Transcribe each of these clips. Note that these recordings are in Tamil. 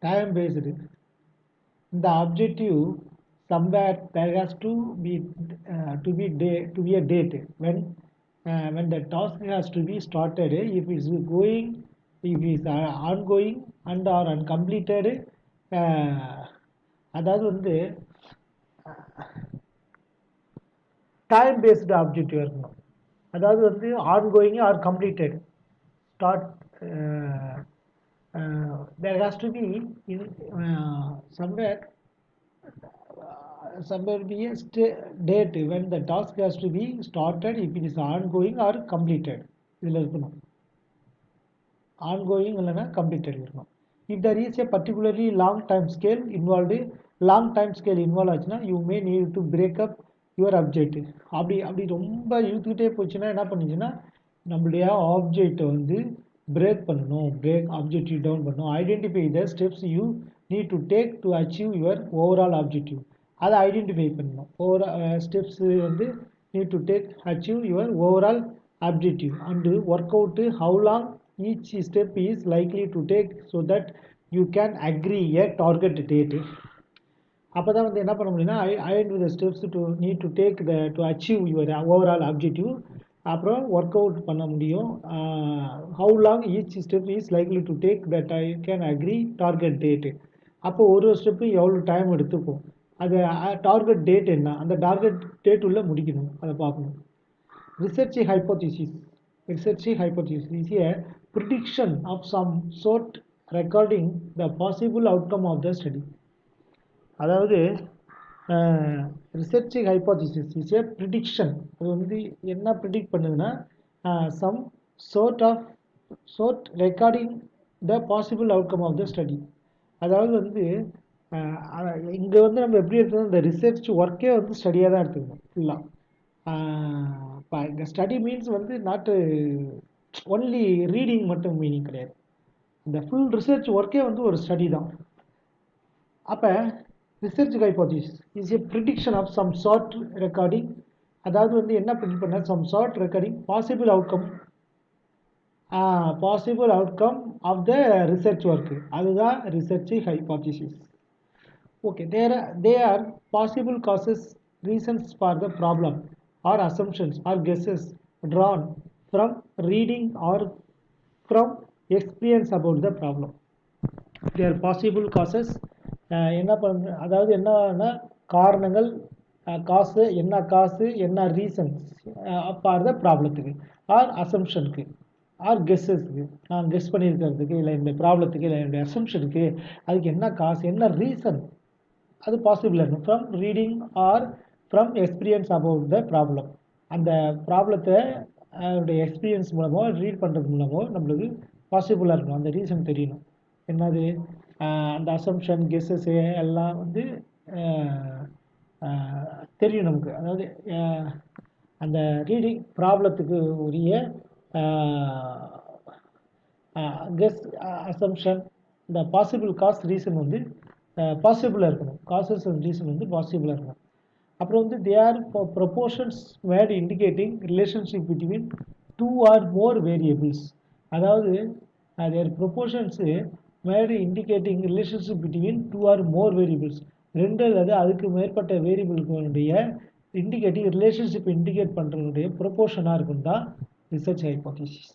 time based. The objective somewhere there has to be a date when the task has to be started. If it's going, if it's ongoing and or uncompleted, அதாவது வந்து டைம் பேஸ்டு ஆப்ஜெக்டிவ் இருக்கணும். அதாவது வந்து ongoing or completed start. there has to be in, somewhere be a date when the task has to be started, if it is ongoing or completed. இதில் இருக்கணும் ongoing இல்லைன்னா completed இருக்கணும். if there is a particularly long time scale involved ஆச்சுன்னா you may need to break up your objective. அப்படி ரொம்ப இழுத்துக்கிட்டே போச்சுன்னா என்ன பண்ணிச்சுன்னா நம்மளுடைய ஆப்ஜெக்டை வந்து பிரேக் பண்ணணும், ஆப்ஜெக்டிவ் டவுன் பண்ணணும். Identify the steps you need to take to achieve your overall objective. அதை ஐடென்டிஃபை பண்ணணும். ஸ்டெப்ஸு வந்து need to take achieve your overall objective and work out how long each step is likely to take so that you can agree a target date. அப்போ தான் வந்து என்ன பண்ண முடியும்னா identify the steps to need to take to achieve your overall objective. அப்புறம் ஒர்க் அவுட் பண்ண முடியும். How long each step is likely to take that I can agree target date. அப்போ ஒரு ஸ்டெப்பு எவ்வளோ டைம் எடுத்துக்கும், அது டார்கெட் டேட் என்ன, அந்த டார்கெட் டேட் உள்ள முடிக்கணும், அதை பார்க்கணும். Research hypothesis is a prediction of some sort regarding the possible outcome of the study. அதாவது research hypothesis is a prediction. அது வந்து என்ன ப்ரிடிக்ட் பண்ணுதுன்னா some sort recording the possible outcome of the study. அதாவது வந்து இங்கே வந்து நம்ம எப்படி எடுத்துக்கணும், இந்த ரிசர்ச் ஒர்க்கே வந்து ஸ்டடியாக தான் எடுத்துக்கணும் ஃபுல்லாக. இப்போ இந்த ஸ்டடி மீன்ஸ் வந்து நாட்டு ஒன்லி ரீடிங் மட்டும் மீனிங் கிடையாது. இந்த ஃபுல் ரிசர்ச் ஒர்க்கே வந்து ஒரு ஸ்டடி தான். அப்போ research hypothesis is a prediction of some short recording. அதாவது வந்து என்ன ப்ரிடிக்ட் பண்ண, some short recording possible outcome of the research work. அதுதான் research hypothesis. Okay, they are possible causes, reasons for the problem, or assumptions or guesses drawn from reading or from experience about the problem. They are possible causes. என்ன பண்ண, அதாவது என்னன்னா காரணங்கள், காசு என்ன ரீசன்ஸ் ஃபார் த ப்ராப்ளத்துக்கு ஆர் அசம்ஷனுக்கு ஆர் கெஸ்ஸஸ்க்கு, நான் கெஸ் பண்ணியிருக்கிறதுக்கு இல்லை இந்த ப்ராப்ளத்துக்கு இல்லை என்னுடைய அசம்ஷனுக்கு அதுக்கு என்ன காசு என்ன ரீசன், அது பாசிபிளாக இருக்கும். From reading or from experience about the problem. அந்த ப்ராப்ளத்தை அதோடைய எக்ஸ்பீரியன்ஸ் மூலமோ ரீட் பண்ணுறது மூலமோ நம்மளுக்கு பாசிபிளாக இருக்கணும், அந்த ரீசன் தெரியணும். என்னது அந்த அசம்ஷன் கெஸ்ஸஸ் எல்லாம் வந்து தெரியும் நமக்கு. அதாவது அந்த ரீடிங் ப்ராப்ளத்துக்கு உரிய கெஸ் அசம்ஷன் இந்த பாசிபிள் காஸ் ரீசன் வந்து பாசிபிளாக இருக்கணும். காசஸ் அண்ட் ரீசன் வந்து பாசிபிளாக இருக்கணும். அப்புறம் வந்து they are proportions made indicating relationship between 2 or more variables. அதாவது they're proportions made indicating relationship between 2 or more variables. 2 அல்லது அதுக்கு மேற்பட்ட வேரியபிள்களுடைய இண்டிகேட்டிங் ரிலேஷன்ஷிப் இண்டிகேட் பண்ணுறதுடைய ப்ரொபோர்ஷனாக இருக்கும் தான் research hypothesis.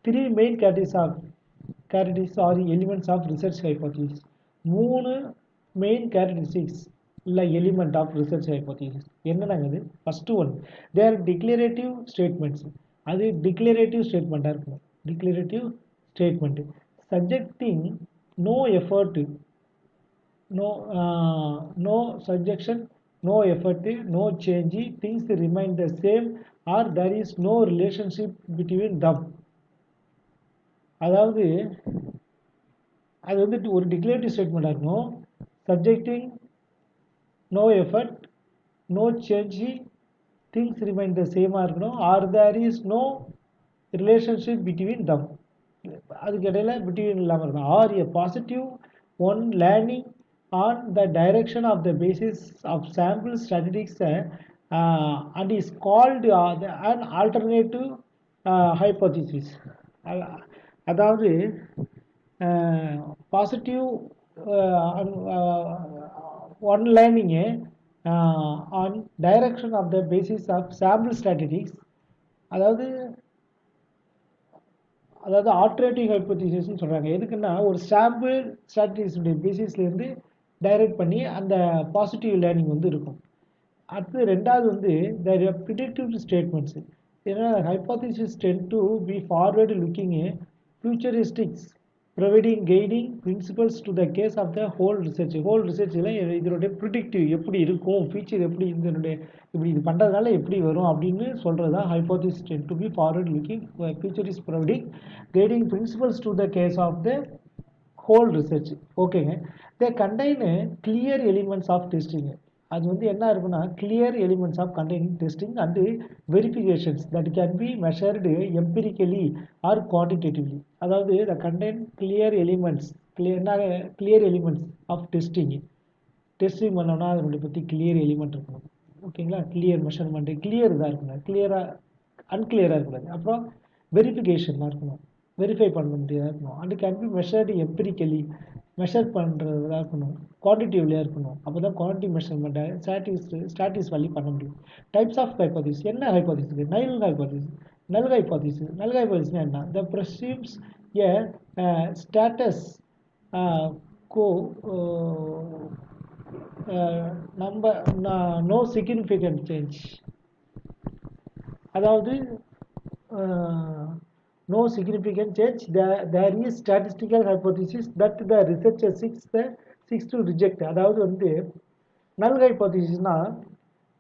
3 main characteristics or elements of research hypothesis. 3 main characteristics இல்லை எலிமெண்ட் ஆஃப் ரிசர்ச் ஹைப்போதிசிஸ் என்னென்னது? First one, they're declarative statements. அது டிக்ளரேட்டிவ் ஸ்டேட்மெண்ட்டாக இருக்கணும். Declarative statement subjecting no effort, no subjection, no effort, no change, things remain the same or there is no relationship between them. அதாவது அது வந்து ஒரு டிக்ளரேட்டிவ் ஸ்டேட்மெண்ட்டாக இருக்கணும். Subjecting no effort, no change, things remain the சேமாக இருக்கணும். Or there is no relationship between them, அதுக்கு இடையில பிட்வீன் இல்லாமல் இருக்கணும். Or a positive one learning on the direction of the basis of sample statistics and is called an alternative hypothesis. அதாவது positive one learning on direction of the basis of sample strategies. அதாவது ஆல்டர்னேட்டிவ் ஹைப்போதீசிஸ்னு சொல்கிறாங்க. எதுக்குன்னா ஒரு சாம்பிள் ஸ்ட்ராட்டஜிஸுடைய பேசிஸ்லேருந்து டைரக்ட் பண்ணி அந்த பாசிட்டிவ் லேர்னிங் வந்து இருக்கும். அடுத்து ரெண்டாவது வந்து த ப்ரிடிக்டிவ் ஸ்டேட்மெண்ட்ஸு. ஏன்னா hypothesis tend to be forward looking futuristics providing guiding principles to the case of the whole ரிசர்ச்சில் இதனுடைய ப்ரிடிக்டிவ் எப்படி இருக்கும், ஃபியூச்சர் எப்படி இதனுடைய இப்படி இது பண்ணுறதுனால எப்படி வரும் அப்படின்னு சொல்கிறது தான் hypothesis tend to be forward looking future is providing guiding principles to the case of the whole research. ஓகேங்க. They contain clear elements of testing. அது வந்து என்ன இருக்குன்னா clear elements of containing testing and verifications that can be measured empirically or quantitatively. அதாவது the contain clear elements of testing பண்ணோம்னா அதனுடைய பற்றி கிளியர் எலிமெண்ட் இருக்கணும். ஓகேங்களா. கிளியர் மெஷர்மெண்ட்டு கிளியர் இதாக இருக்கணும், கிளியராக அன்கிளியராக இருக்கக்கூடாது. அப்புறம் வெரிஃபிகேஷனாக இருக்கணும், வெரிஃபை பண்ண முடியாத இருக்கணும். And can be measured empirically measure பண்ணுறதா இருக்கணும், குவான்டிட்டிவ்லியாக இருக்கணும். அப்போ தான் குவான்டிட்டி மெஷர்மெண்ட்டை ஸ்டாட்டிஸ் வேல்யூ பண்ண முடியும். Types of hypothesis. என்ன ஹைப்போதீசிஸ்? நல் ஹைப்போதீசிஸ்னா என்ன? The presumes a status quo no significant change. அதாவது no significant change. There is statistical hypothesis that the researcher seeks to reject. அதாவது வந்து null hypothesisனா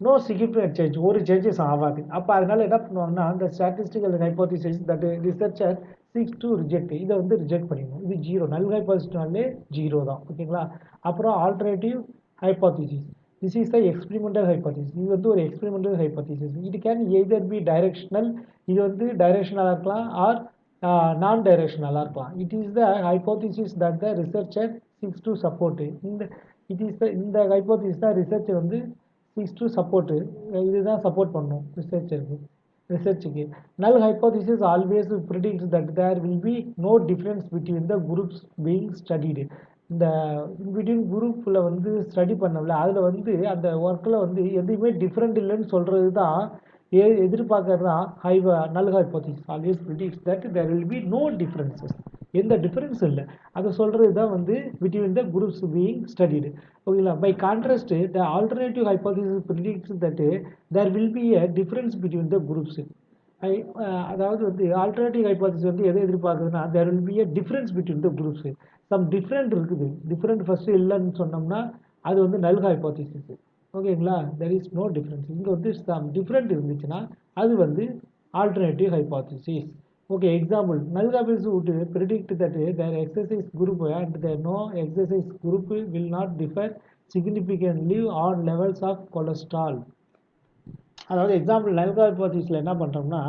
no significant change, ஒரு சேஞ்சஸ் ஆகாது. அப்போ அதனால என்ன பண்ணுவாங்கன்னா அந்த statistical hypothesis that researcher seeks to reject இதை வந்து ரிஜெக்ட் பண்ணிடணும். இது ஜீரோ. null hypothesisனாலே ஜீரோ தான். ஓகேங்களா. அப்புறம் alternative hypothesis. This is the experimental hypothesis. இது வந்து ஒரு experimental hypothesis. It can either be directional, இது வந்து டைரக்ஷனலாக இருக்கலாம், ஆர் நான் டைரக்ஷனலாக இருக்கலாம். It is the hypothesis that the researcher seeks to support. இந்த ஹைப்போதிசிஸ் தான் ரிசர்ச்சர் வந்து சிக்ஸ் டு சப்போர்ட்டு. இதுதான் சப்போர்ட் பண்ணணும் ரிசர்ச்சுக்கு. Null hypothesis always predicts that there will be no difference between the groups being studied. இந்த இன்பிட்வீன் குரூப்பில் வந்து ஸ்டடி பண்ணல அதில் வந்து அந்த ஒர்க்கில் வந்து எதுவுமே டிஃப்ரெண்ட் இல்லைன்னு சொல்கிறது தான் எதிர்பார்க்கறது தான் null hypothesis always predicts that there will be no differences. எந்த டிஃப்ரென்ஸ் இல்லை அதை சொல்கிறது தான் வந்து between the groups being studied. ஓகேங்களா. By contrast the alternative hypothesis predicts that there will be a difference between the groups. அதாவது வந்து ஆல்டர்னேட்டிவ் ஹைப்போதிசிஸ் வந்து எதை எதிர்பார்க்குதுன்னா there will be a difference between the groups. Some different இருக்குது. டிஃப்ரெண்ட் ஃபஸ்ட்டு இல்லைன்னு சொன்னோம்னா அது வந்து நல் ஹைப்போதிசிஸ். ஓகேங்களா. There is no difference. இங்கே வந்து சம் டிஃப்ரெண்ட் இருந்துச்சுன்னா அது வந்து alternative hypothesis. Okay. Example, null hypothesis would predict that their exercise group and their no exercise group will not differ significantly on levels of cholesterol. அதாவது எக்ஸாம்பிள் நல் ஹைப்போதிசிஸில் என்ன பண்ணுறோம்னா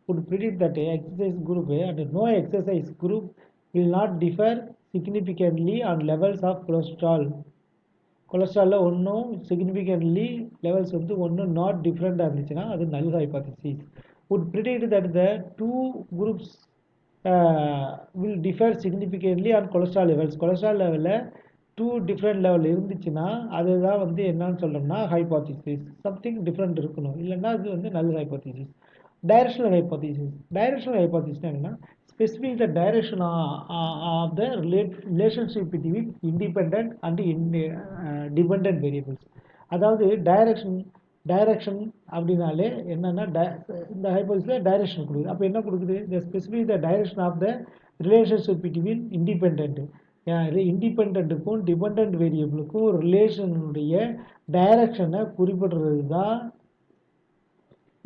would predict that exercise group and no exercise group will not differ significantly on levels of cholesterol. கொலஸ்ட்ராலில் ஒன்றும் சிக்னிஃபிகன்ட்லி லெவல்ஸ் வந்து ஒன்றும் நாட் டிஃப்ரெண்ட்டாக இருந்துச்சுன்னா அது நல் hypothesis. would predict that the two groups will differ significantly on cholesterol levels. Cholesterol லெவலில் டூ டிஃப்ரெண்ட் லெவல் இருந்துச்சுன்னா அதுதான் வந்து என்னன்னு சொல்கிறோம்னா ஹைப்போதிசிஸ். சம்திங் டிஃப்ரெண்ட் இருக்கணும், இல்லைன்னா அது வந்து நல் ஹைப்போதிசிஸ். டைரக்ஷனல் ஹைப்போதிசிஸ் என்னன்னா specify the direction of the relationship between independent and dependent variables. அதாவது டைரக்ஷன் அப்படின்னாலே என்னன்னா இந்த ஹைப்போதிசிஸில் டைரக்ஷன் கொடுக்குது. அப்போ என்ன கொடுக்குது? the specify the direction of the relationship between இண்டிபெண்ட்டுக்கும் டிபெண்ட் வேரியபிளுக்கும் ரிலேஷனுடைய டைரக்ஷனை குறிப்பிடுறது தான்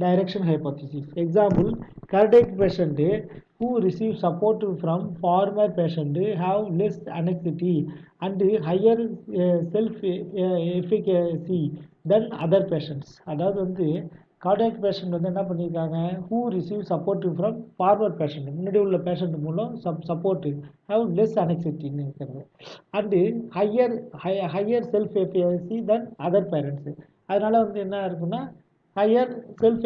direction hypothesis. Example, cardiac patient who receive support from former patient have less anxiety and higher self-efficacy than other patients. அதாவது வந்து cardiac patient வந்து என்ன பண்ணியிருக்காங்க, who receive support from former patient, முன்னாடி உள்ள பேஷண்ட் மூலம் support have less anxiety இருக்கிறது and higher self-efficacy than other parents. அதனால வந்து என்ன இருக்குன்னா ஹையர் செல்ஃப்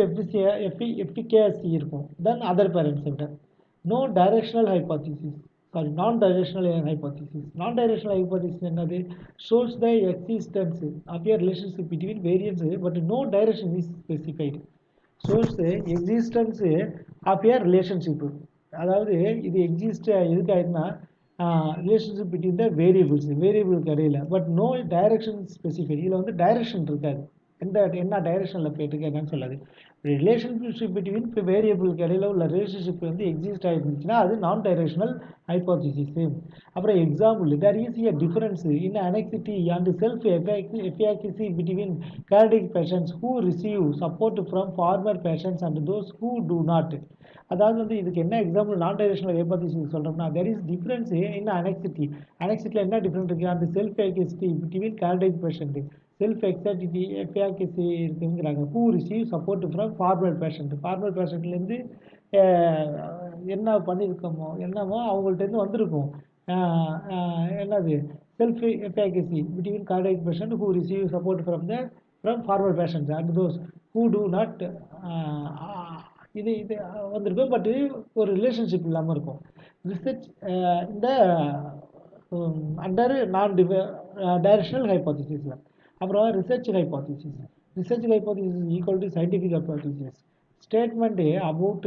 எஃபிகேசி இருக்கும் தென் அதர் பேரண்ட்ஸ் விட. No directional hypothesis. non-directional hypothesis. Non-directional hypothesis என்னது? Shows the existence of a relationship between variables but no direction is specified. Shows the existence of a relationship. அதாவது இது எக்ஸிஸ்ட் எதுக்காயிருந்தா ரிலேஷன்ஷிப் பிட்வீன் த வேரியபிளுக்கு இடையில பட் நோ டைரக்ஷன் ஸ்பெசிஃபைட். இதில் வந்து டைரக்ஷன் இருக்காது. என்ன டைரக்ஷனில் போயிட்டு என்னன்னு சொல்லாது. ரிலேஷன்ஷிப் பிட்வீன் வேரியபிளுக்கு இடையில உள்ள ரிலேஷன்ஷிப் வந்து எக்ஸிஸ்ட் ஆகிருந்துச்சுன்னா அது நான் டைரக்ஷனல் ஹைபோதிசிஸ். அப்புறம் example, there is a difference in anxiety and self efficacy between cardiac patients who receive support from former patients and those who do not. அதாவது வந்து இதுக்கு என்ன எக்ஸாம்பிள் நான் டைரக்ஷனல் ஹைபோதிசிஸ் சொல்கிறோம்னா, தெர் இஸ் டிஃபரன்ஸ் இன் அனெக்சிட்டியில் என்ன டிஃபரன்ஸ் இருக்குது? அந்த self efficacy between cardiac patient self efficacy இருக்குங்கிறாங்க. Who receive support from formal பேஷண்ட்லேருந்து என்ன பண்ணியிருக்கோமோ என்னமோ அவங்கள்ட்டேருந்து வந்திருக்கும். என்னது self efficacy between cardiac patient who receive support from formal patients and those who do not. இது வந்திருக்கும் பட் ஒரு ரிலேஷன்ஷிப் இல்லாமல் இருக்கும். ரிசர்ச் இந்த அண்டர் நான் டைரக்ஷனல் ஹைபோதிசிஸில். அப்புறம் research hypothesis equal to scientific hypothesis. Statement about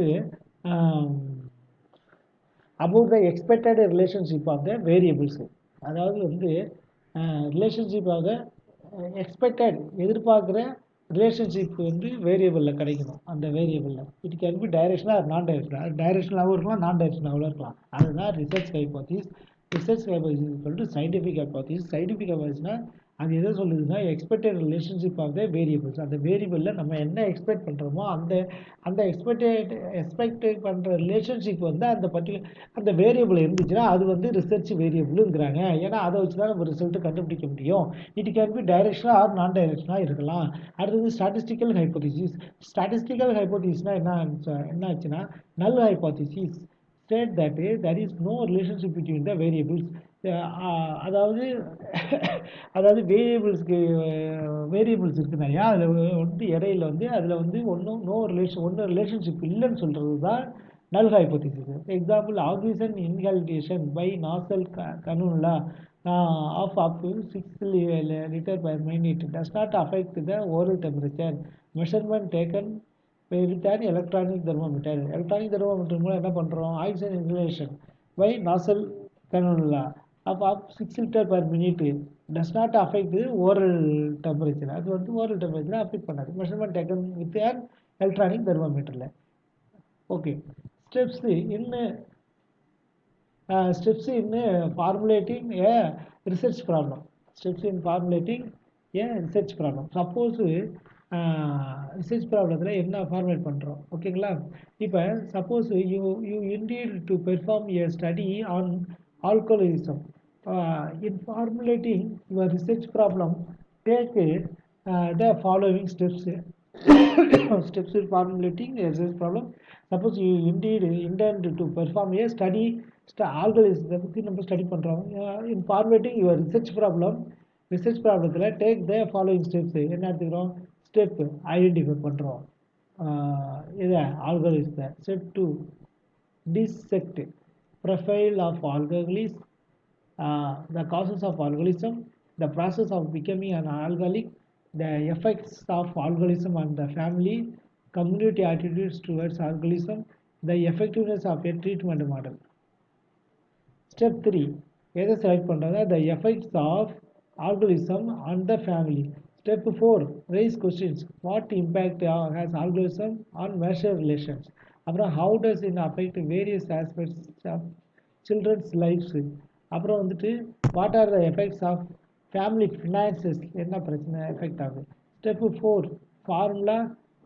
the expected relationship of the variables. அதாவது வந்து ரிலேஷன்ஷிப்பாக எக்ஸ்பெக்டட் எதிர்பார்க்குற ரிலேஷன்ஷிப் வந்து வேரியபிளில் கிடைக்கணும். அந்த வேரியபிளில் இட் கேன் பி டைரக்ஷனாக நான் டைரக்ஷனாகவும் இருக்கலாம், நான் டைரக்ஷனாகவும் இருக்கலாம். அதுதான் research hypothesis. Research hypothesis equal to scientific hypothesis. Scientific ஹைபோதிசிஸ்னால் அது எதை சொல்லுதுன்னா expected relationship of the variables. அந்த வேரியபிளில் நம்ம என்ன எக்ஸ்பெக்ட் பண்ணுறோமோ அந்த எக்ஸ்பெக்ட் பண்ணுற ரிலேஷன்ஷிப் வந்து அந்த வேரியபிள் இருந்துச்சுன்னா அது வந்து ரிசர்ச் வேரியபிளுங்கிறாங்க. ஏன்னா அதை வச்சு தான் நம்ம ரிசல்ட்டு கண்டுபிடிக்க முடியும். இட் கேன் பி டைரக்ஷனாக ஆர் நான் டைரக்ஷனாக இருக்கலாம். அடுத்தது ஸ்டாட்டிஸ்டிக்கல் ஹைபோதிசிஸ். ஸ்டாட்டிஸ்டிக்கல் ஹைபோதிசிஸ்னால் என்ன ஆச்சுன்னா நல் hypothesis state that there is no relationship between the variables. அதாவது வேரியபிள்ஸ் இருக்குனாயா அதில் வந்து இடையில வந்து அதில் வந்து ஒன்றும் ரிலேஷன்ஷிப் இல்லைன்னு சொல்கிறது தான் null hypothesis. Example, oxygen inhalation by nasal cannula of 6 liter per minute does not affect the oral temperature. Measurement taken with an electronic thermometer. Electronic thermometer மூலம் என்ன பண்ணுறோம்? Oxygen inhalation by nasal cannula of 6 liter per minute does not affect the oral temperature. அது வந்து oral temperature அஃபெக்ட் பண்ணாது. Measurement taken with an electronic thermometer. Okay, steps in formulating a research problem. Suppose research ப்ராப்ளத்தில் என்ன ஃபார்மேட் பண்ணுறோம்? ஓகேங்களா? இப்போ suppose you indeed to perform a study on alcoholism. In formulating your research problem, take the following steps. Steps in formulating a research problem. Suppose you indeed intend to perform a study algorithm பற்றி நம்ம ஸ்டடி பண்ணுறோம். In formulating your research ப்ராப்ளத்தில் take the following steps. என்ன எடுத்துக்கிறோம்? ஸ்டெப் ஐடென்டிஃபை பண்ணுறோம் இதை ஆல்கோலிசத்தை. Step 2, dissect profile of alcoholism, the causes of alcoholism, the process of becoming an alcoholic, the effects of alcoholism on the family, community attitudes towards alcoholism, the effectiveness of a treatment model. Step 3, எதை செலக்ட் பண்ணுறாங்க? the effects of alcoholism on the family. Step 4, raise questions. What impact has alcoholism on marital relations? அப்புறம் how does it affect various aspects of children's lives? அப்புறம் வந்துட்டு what are the effects of family finances? என்ன பிரச்சனை எஃபெக்ட் ஆகுது? Step 4,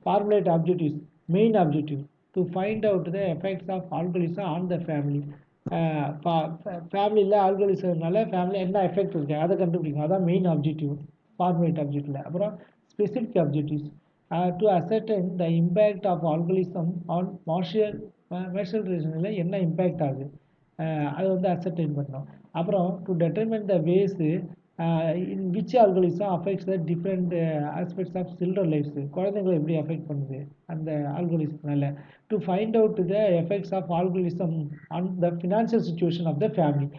formulate objectives, main objective to find out the effects of alcoholism on the family. ஃபேமிலியில் ஆல்கோலிசம்னால ஃபேமிலி என்ன எஃபெக்ட் இருக்கு அதை கண்டுபிடிக்கும். அதான் மெயின் ஆப்ஜெக்டிவ், ஃபார்முலேட் ஆப்ஜெக்டிவில். அப்புறம் specific objectives to ascertain the impact of alcoholism on marital ரிலேஷனில் என்ன இம்பேக்ட் ஆகுது அதை வந்து அசர்டைன் பண்ணோம். அப்புறம் to determine the ways in which alcoholism affects the different aspects of children lives, குழந்தைங்களை எப்படி அஃபெக்ட் பண்ணுது அந்த ஆல்கோலிசம்னால. To find out the effects of alcoholism on the financial situation of the family.